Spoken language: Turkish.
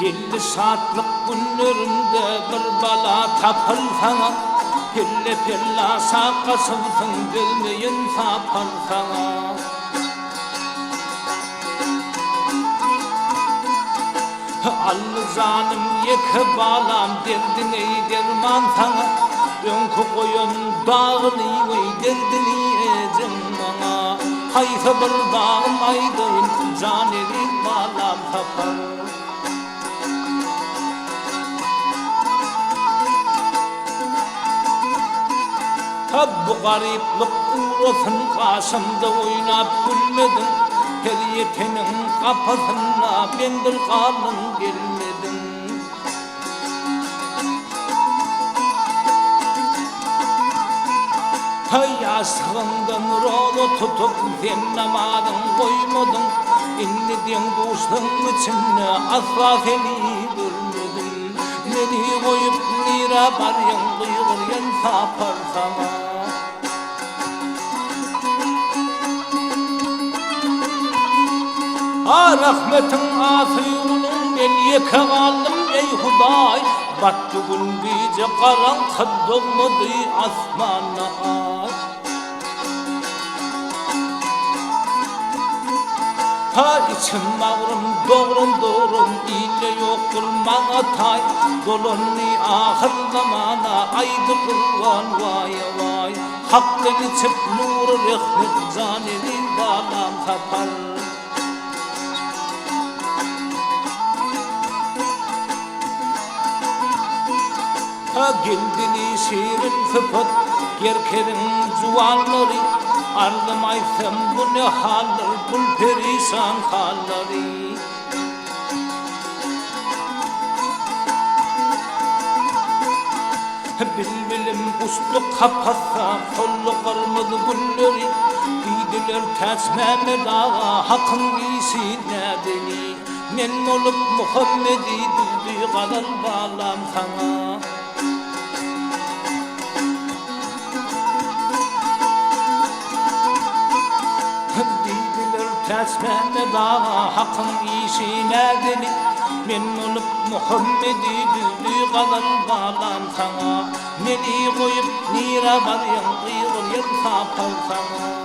50 saatlik günlerimde bir bala tapılsana, pille pilla sakasılsın gelmeyin sapansana. Allı yeke balam derdin ey derman sana, önkü koyun dağını ey derdini ecem bana. Hayfa bir bağım aydın caneri balam tapar. Bu gariplik uğrasın karşımda oynap gülmedin, her yetenin kapısına ben bir kalın gelmedim. Yastığımdan rolu tutup zemnamadın koymadın, inlediğin dostun içinde asla seni görmedim. Beni koyup nira baryan duyguruyan sapar sana. Rahmetin asıyonun ben yeke kaldım ey Huday, battı gün gece karanlık dolmadı asmana. İçim ağrım doğrum ile yoktur bana tay, dolunni ahir zamana aydı kurban vay vay. Hakkın içip nur rehmet canini balam tapar. Geldini şiirin sıfat gerkerin zuvalları, arlamaysam bu ne haldir kul perişan halleri. Bilbilim uçtu kapatsa kollu kırmızı gülleri, giydiler ters Mehmet Ağa hakkın iyisi nedeni. Men olup Muhammed'i düzdü kalır bağlam sana. Mehmet Ağa hakkın işi nedeni, men olup Muhammed'i düzdü kadar bağlan sana. Meni koyup nira baryan kıyır yer sapal sana.